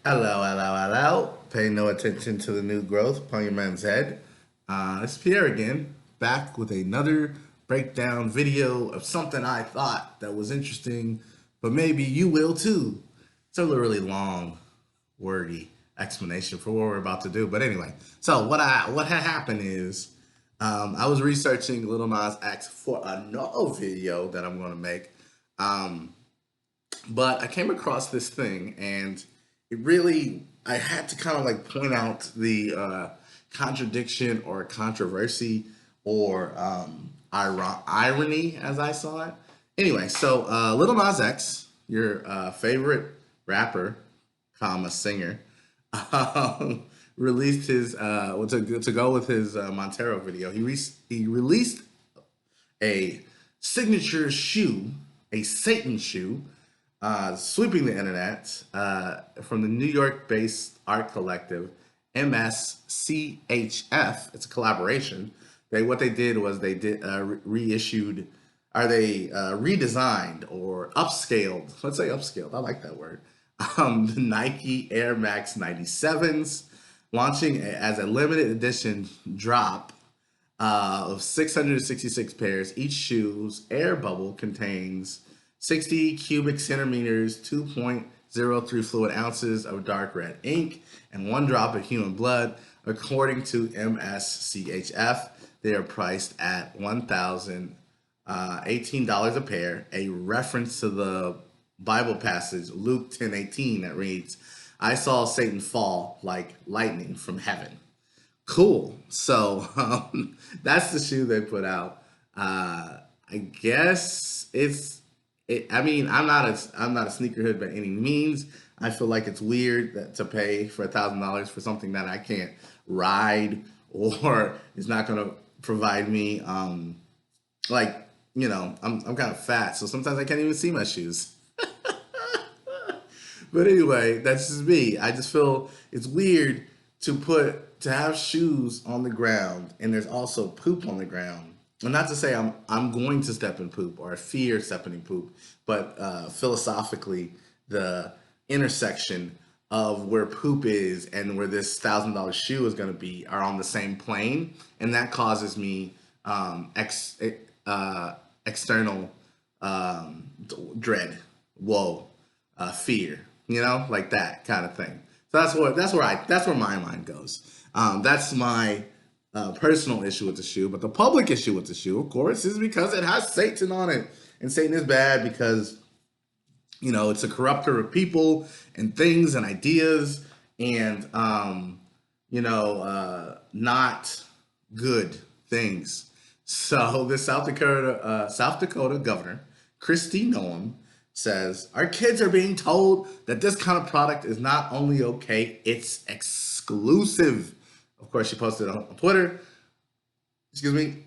Hello, hello, hello. Pay no attention to the new growth upon your man's head. It's Pierre again, back with another breakdown video of something I thought that was interesting, but maybe you will too. It's a really long, wordy explanation for what we're about to do. But anyway, so what had happened is I was researching Little Nas X for another video that I'm going to make. Um, but I came across this thing and I had to kind of like point out the contradiction or controversy or irony as I saw it. Anyway, so Little Nas X, your favorite rapper, comma singer, released his to go with his Montero video. He released a signature shoe, a Satan shoe, sweeping the internet from the New York-based art collective MSCHF. It's a collaboration. What they did was they did reissued, are they redesigned or upscaled? Let's say upscaled. I like that word. The Nike Air Max 97s, launching as a limited edition drop of 666 pairs. Each shoe's air bubble contains 60 cubic centimeters, 2.03 fluid ounces of dark red ink, and one drop of human blood. According to MSCHF, they are priced at $1,018 a pair, a reference to the Bible passage, Luke 10:18, that reads, I saw Satan fall like lightning from heaven. Cool. So that's the shoe they put out. I guess I mean, I'm not a sneakerhead by any means. I feel like it's weird to pay for $1,000 for something that I can't ride or is not going to provide me. Like I'm kind of fat, so sometimes I can't even see my shoes. But anyway, that's just me. I just feel it's weird to have shoes on the ground and there's also poop on the ground. And not to say I'm going to step in poop or I fear stepping in poop, but philosophically, the intersection of where poop is and where this $1,000 shoe is going to be are on the same plane, and that causes me uh, external dread, whoa, fear, like that kind of thing. So that's where my mind goes. That's my personal issue with the shoe, but the public issue with the shoe, of course, is because it has Satan on it, and Satan is bad because it's a corrupter of people and things and ideas, and not good things. So the South Dakota governor, Kristi Noem, says our kids are being told that this kind of product is not only okay, it's exclusive. Of course, she posted it on Twitter. Excuse me.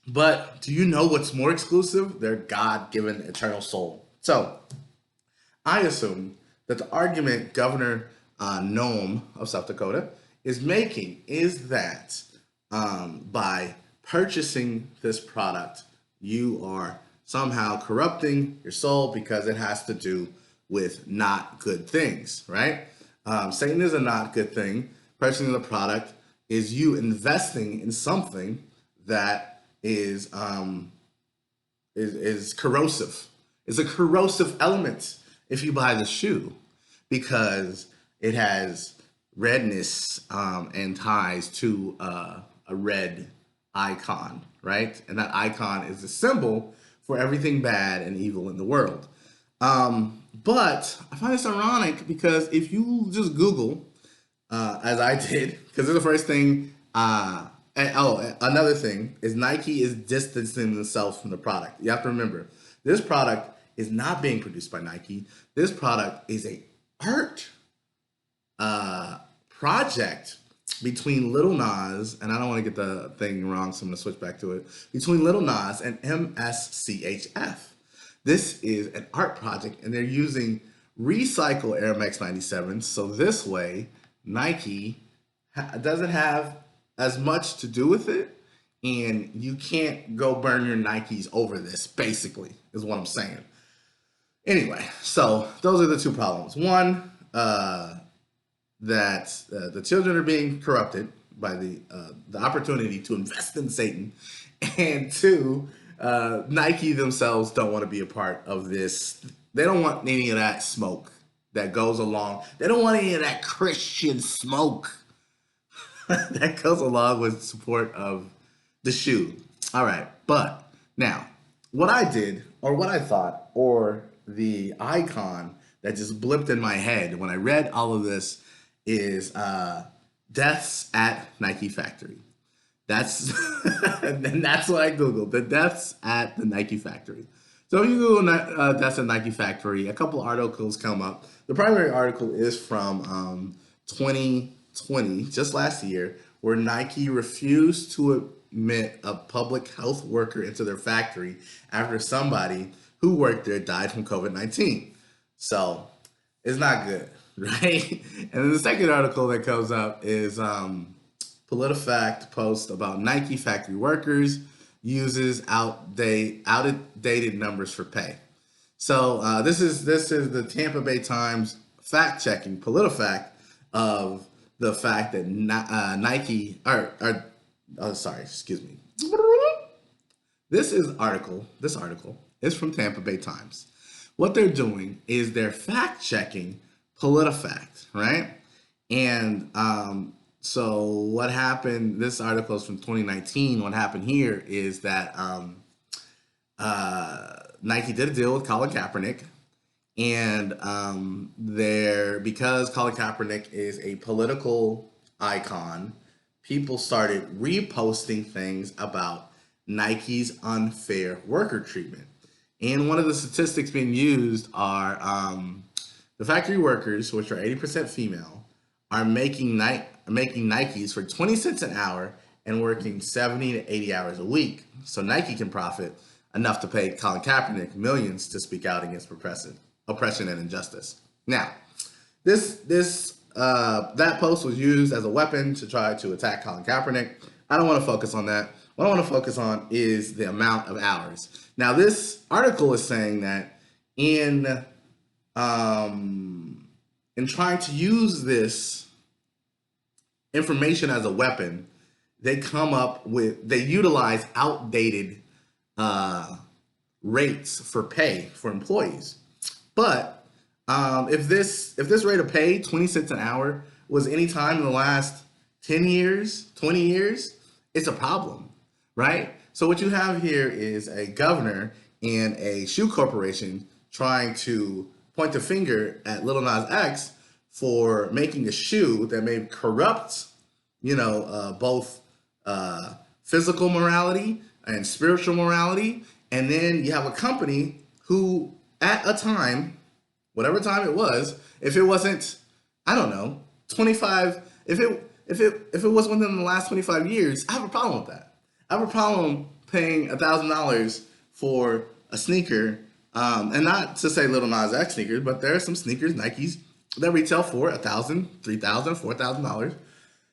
But do you know what's more exclusive? Their God-given eternal soul. So I assume that the argument Governor Noem of South Dakota is making is that by purchasing this product, you are somehow corrupting your soul because it has to do with not good things, right? Satan is a not good thing. Purchasing the product is you investing in something that is corrosive. It's a corrosive element if you buy the shoe because it has redness and ties to a red icon, right? And that icon is a symbol for everything bad and evil in the world. But I find this ironic because if you just Google, as I did, because it's the first thing. Another thing is Nike is distancing themselves from the product. You have to remember, this product is not being produced by Nike. This product is a art project between Little Nas, and I don't want to get the thing wrong, so I'm going to switch back to it, between Little Nas and MSCHF. This is an art project, and they're using recycle Air Max 97s, so this way Nike doesn't have as much to do with it, and you can't go burn your Nikes over this, basically, is what I'm saying. Anyway, so those are the two problems. One, that the children are being corrupted by the opportunity to invest in Satan, and two, Nike themselves don't want to be a part of this. They don't want any of that smoke that goes along. They don't want any of that Christian smoke that goes along with support of the shoe. All right, but now what I did, or what I thought, or the icon that just blipped in my head when I read all of this is deaths at Nike factory. That's and that's what I googled. The deaths at the Nike factory. So if you Google deaths at Nike factory, a couple articles come up. The primary article is from 2020, just last year, where Nike refused to admit a public health worker into their factory after somebody who worked there died from COVID-19. So it's not good, right? And then the second article that comes up is PolitiFact post about Nike factory workers uses outdated numbers for pay. So this is the Tampa Bay Times fact checking PolitiFact of the fact that Nike sorry, excuse me. This article is from Tampa Bay Times. What they're doing is they're fact checking PolitiFact, right? And so what happened, this article is from 2019. What happened here is that Nike did a deal with Colin Kaepernick, and because Colin Kaepernick is a political icon, people started reposting things about Nike's unfair worker treatment. And one of the statistics being used are the factory workers, which are 80% female, are making Nikes for 20 cents an hour and working 70 to 80 hours a week. So Nike can profit enough to pay Colin Kaepernick millions to speak out against oppression and injustice. Now, that post was used as a weapon to try to attack Colin Kaepernick. I don't want to focus on that. What I want to focus on is the amount of hours. Now, this article is saying that in trying to use this information as a weapon, they utilize outdated rates for pay for employees. But if this rate of pay, 20 cents an hour, was any time in the last 10 years, 20 years, it's a problem, right? So what you have here is a governor and a shoe corporation trying to point the finger at Lil Nas X for making a shoe that may corrupt, both physical morality and spiritual morality. And then you have a company who, at a time, whatever time it was, if it wasn't, I don't know, 25, if it was within the last 25 years, I have a problem with that. I have a problem paying $1,000 for a sneaker, and not to say Lil Nas X sneakers, but there are some sneakers, Nikes, that retail for $1,000, $3,000, $4,000,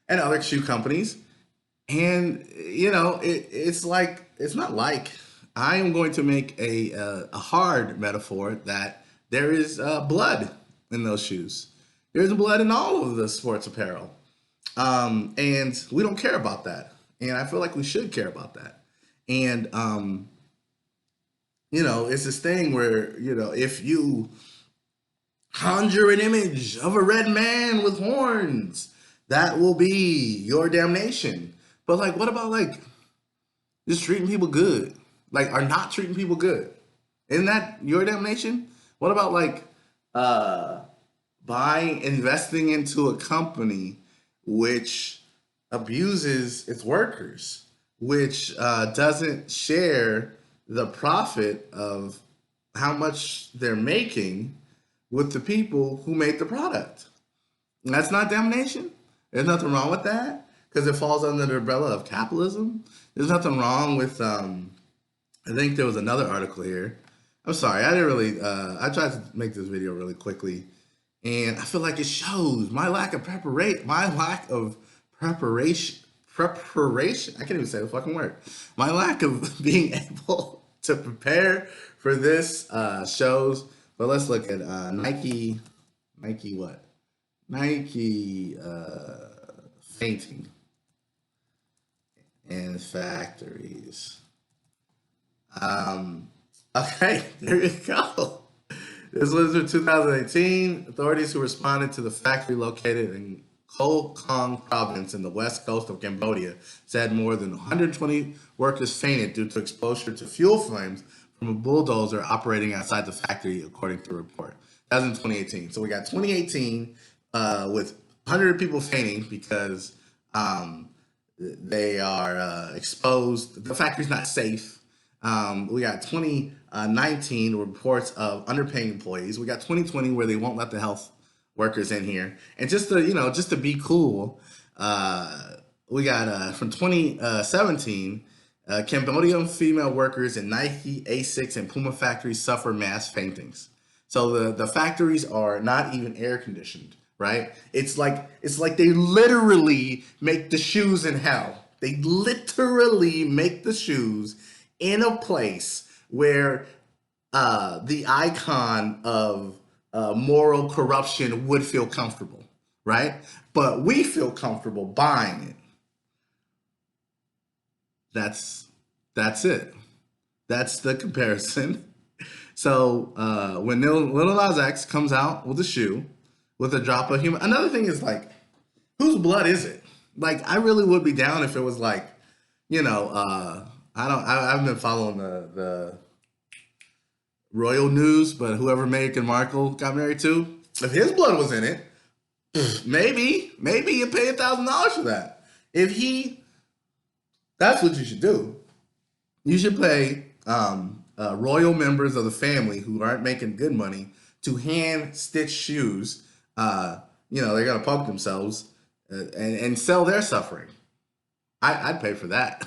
and other shoe companies. And it's not like I am going to make a hard metaphor that there is blood in those shoes. There's blood in all of the sports apparel, and we don't care about that. And I feel like we should care about that. And it's this thing where if you conjure an image of a red man with horns, that will be your damnation. But what about just treating people good? Are not treating people good? Isn't that your damnation? What about investing into a company which abuses its workers, which doesn't share the profit of how much they're making with the people who make the product? And that's not damnation. There's nothing wrong with that because it falls under the umbrella of capitalism. There's nothing wrong with, I think there was another article here. I'm sorry, I didn't really, I tried to make this video really quickly, and I feel like it shows my lack of preparation, I can't even say the fucking word. My lack of being able to prepare for this shows. But let's look at Nike what? Nike fainting in factories. Um, okay, there you go. This was in 2018. Authorities who responded to the factory located in Koh Kong province in the west coast of Cambodia said more than 120 workers fainted due to exposure to fuel flames from a bulldozer operating outside the factory, according to a report. That was in 2018. So we got 2018 with 100 people fainting because they are exposed. The factory's not safe. We got 2019 reports of underpaying employees. We got 2020 where they won't let the health workers in here. And just to be cool, we got from 2017, Cambodian female workers in Nike, Asics, and Puma factories suffer mass faintings. So the factories are not even air conditioned, right? It's like they literally make the shoes in hell. They literally make the shoes in a place where the icon of moral corruption would feel comfortable, right? But we feel comfortable buying it. That's it. That's the comparison. So when Lil Nas X comes out with a shoe with a drop of human, another thing is like, whose blood is it? Like, I really would be down if it was like, I haven't been following the royal news, but whoever Meghan Markle got married to, if his blood was in it, maybe you pay $1,000 for that. If he, that's what you should do. You should pay royal members of the family who aren't making good money to hand stitch shoes. They're gonna poke themselves and sell their suffering. I'd pay for that.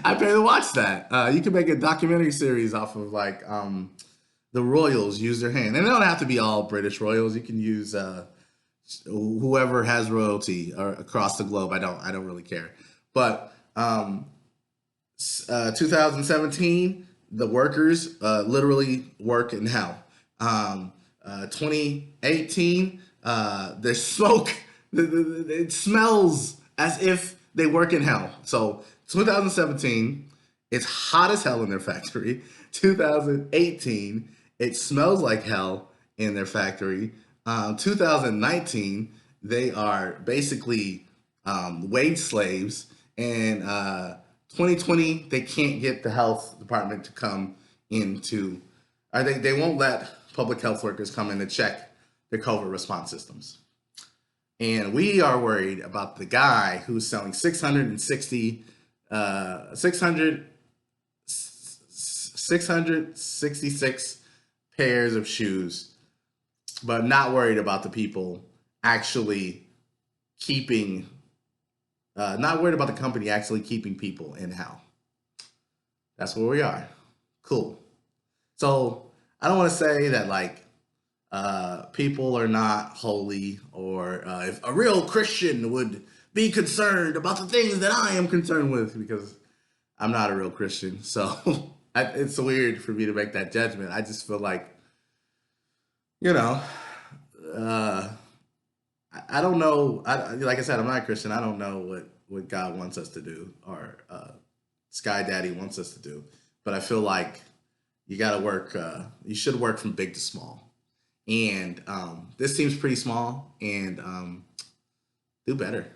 I'd pay to watch that. You can make a documentary series off of like the royals use their hand, and they don't have to be all British royals. You can use whoever has royalty across the globe. I don't really care. But 2017, the workers literally work in hell. 2018, there's smoke. It smells as if they work in hell. So 2017, it's hot as hell in their factory. 2018, it smells like hell in their factory. 2019, they are basically wage slaves. And 2020, they can't get the health department to come into, or they won't let public health workers come in to check their COVID response systems. And we are worried about the guy who's selling 666 pairs of shoes, but not worried about the people actually keeping, not worried about the company actually keeping people in hell. That's where we are. Cool. So I don't want to say that like people are not holy, or if a real Christian would be concerned about the things that I am concerned with, because I'm not a real Christian. So it's weird for me to make that judgment. I just feel like, you know, uh, I don't know. Like I said, I'm not a Christian. I don't know what God wants us to do, or Sky Daddy wants us to do. But I feel like you got to work. You should work from big to small. And this seems pretty small, and do better.